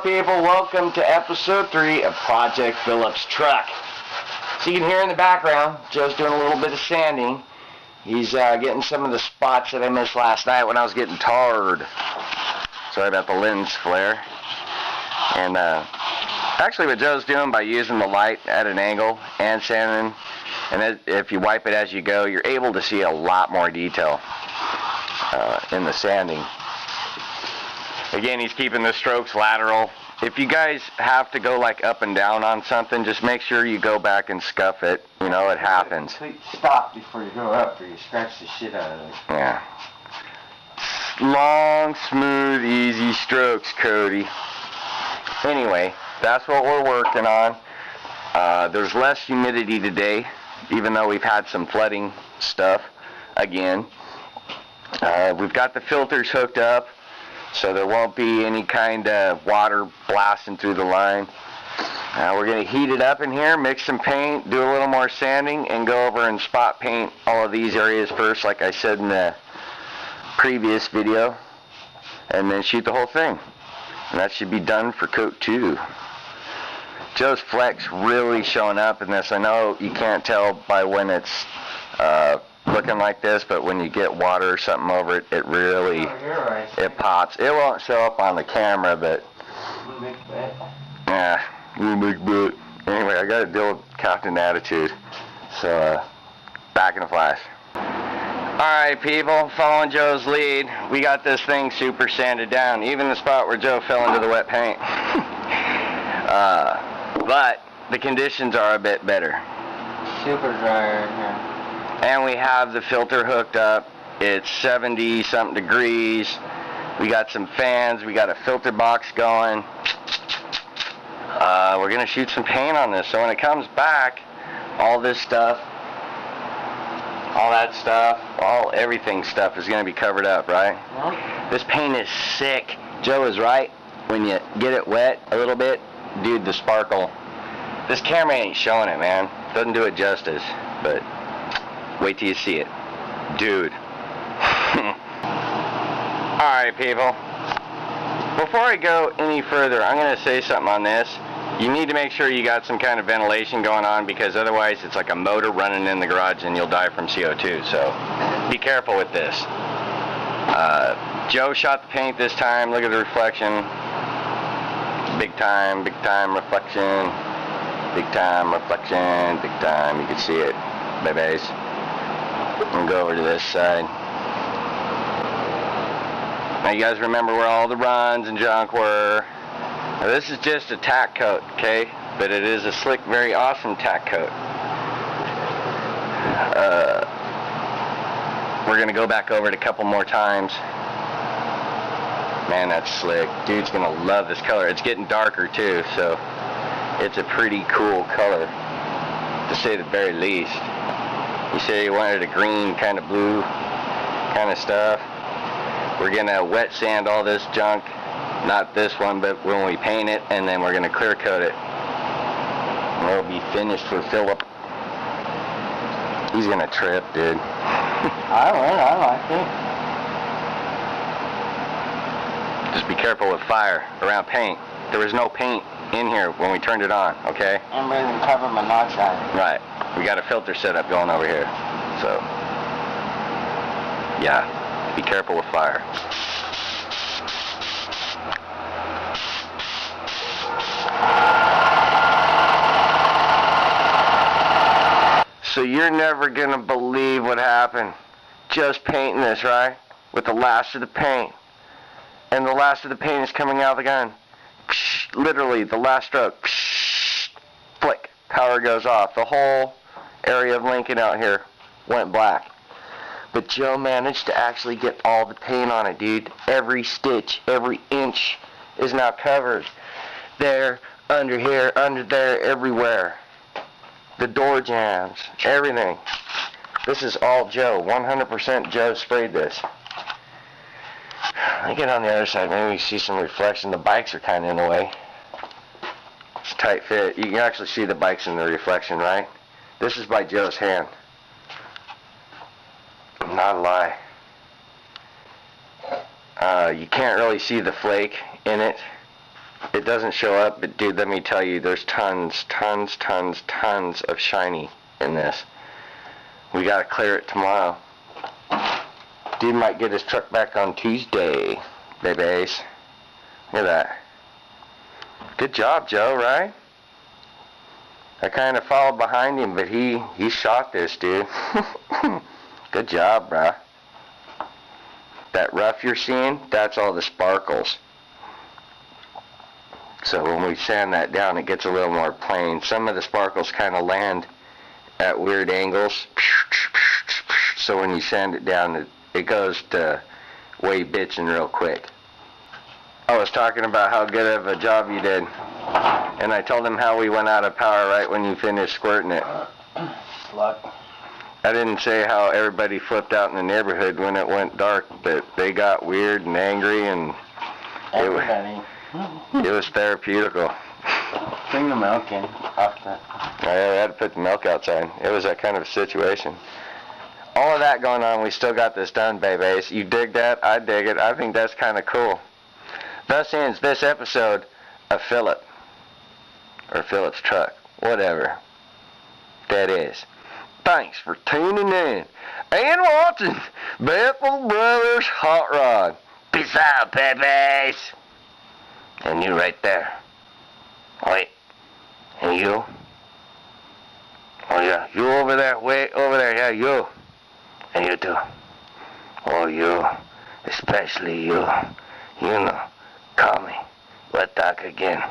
people, welcome to episode 3 of Project Phillip's truck. So you can hear in the background, Joe's doing a little bit of sanding. He's getting some of the spots that I missed last night when I was getting tarred. Sorry about the lens flare. And actually what Joe's doing by using the light at an angle and sanding, and if you wipe it as you go, you're able to see a lot more detail in the sanding. Again, he's keeping the strokes lateral. If you guys have to go like up and down on something, just make sure you go back and scuff it. You know, it happens. Stop before you go up or you scratch the shit out of it. Yeah. Long, smooth, easy strokes, Cody. Anyway, that's what we're working on. There's less humidity today, even though we've had some flooding stuff again. We've got the filters hooked up, so there won't be any kind of water blasting through the line. We're going to heat it up in here, mix some paint, do a little more sanding, and go over and spot paint all of these areas first, like I said in the previous video, and then shoot the whole thing. And that should be done for coat 2. Joe's flex really showing up in this. I know you can't tell by when it's looking like this, but when you get water or something over it, it really, it pops. It won't show up on the camera, but yeah, you big bet. Anyway, I got to deal with Captain Attitude, so back in a flash. Alright people, following Joe's lead, we got this thing super sanded down, even the spot where Joe fell into the wet paint. But the conditions are a bit better. Super dry right here. And we have the filter hooked up. It's 70 something degrees. We got some fans, we got a filter box going. We're going to shoot some paint on this, so when it comes back, all this stuff, all that stuff, everything stuff is going to be covered up, right? Yep. This paint is sick. Joe is right. When you get it wet a little bit, dude, the sparkle. This camera ain't showing it, man. Doesn't do it justice, but wait till you see it. Dude. Alright, people. Before I go any further, I'm going to say something on this. You need to make sure you got some kind of ventilation going on, because otherwise it's like a motor running in the garage and you'll die from CO2. So be careful with this. Joe shot the paint this time. Look at the reflection. Big time reflection. Big time reflection. Big time. You can see it, babies. We'll go over to this side. Now you guys remember where all the runs and junk were. Now this is just a tack coat, okay? But it is a slick, very awesome tack coat. We're gonna go back over it a couple more times. Man, that's slick. Dude's gonna love this color. It's getting darker too, so it's a pretty cool color, to say the very least. You say you wanted a green, kind of blue kind of stuff. We're gonna wet sand all this junk. Not this one, but when we paint it, and then we're going to clear coat it. And it'll be finished for Phillip. He's going to trip, dude. I like it. Just be careful with fire around paint. There was no paint in here when we turned it on, okay? I'm breathing carbon monoxide. Right. We got a filter setup going over here. So, yeah, be careful with fire. So you're never gonna believe what happened. Just painting this, right? With the last of the paint. And the last of the paint is coming out of the gun. Literally, the last stroke. Flick. Power goes off. The whole area of Lincoln out here went black. But Joe managed to actually get all the paint on it, dude. Every stitch, every inch is now covered. There, under here, under there, everywhere. The door jams, everything. This is all Joe. 100% Joe sprayed this. I get on the other side, maybe we see some reflection. The bikes are kind of in the way. It's a tight fit. You can actually see the bikes in the reflection, right? This is by Joe's hand. Not a lie. You can't really see the flake in it. It doesn't show up, but dude, let me tell you, there's tons of shiny in this. We gotta clear it tomorrow. Dude might get his truck back on Tuesday, babies. Look at that. Good job, Joe, right? I kind of followed behind him, but he shot this, dude. Good job, bruh. That rough you're seeing, that's all the sparkles. So when we sand that down, it gets a little more plain. Some of the sparkles kind of land at weird angles. So when you sand it down, it goes to way bitching real quick. I was talking about how good of a job you did. And I told him how we went out of power right when you finished squirting it. Luck. I didn't say how everybody flipped out in the neighborhood when it went dark, but they got weird and angry, and it was therapeutical. Bring the milk in. After. I had to put the milk outside. It was that kind of a situation. All of that going on, we still got this done, babies. You dig that? I dig it. I think that's kind of cool. Thus ends this episode of Phillip. Or Philip's truck. Whatever that is. Thanks for tuning in and watching Bethel Brothers Hot Rod. Peace out, babies. And you right there. Wait. And you. Oh yeah, you over there. Wait, over there. Yeah, you. And you too. Oh, you. Especially you. You know. Call me. We'll talk again.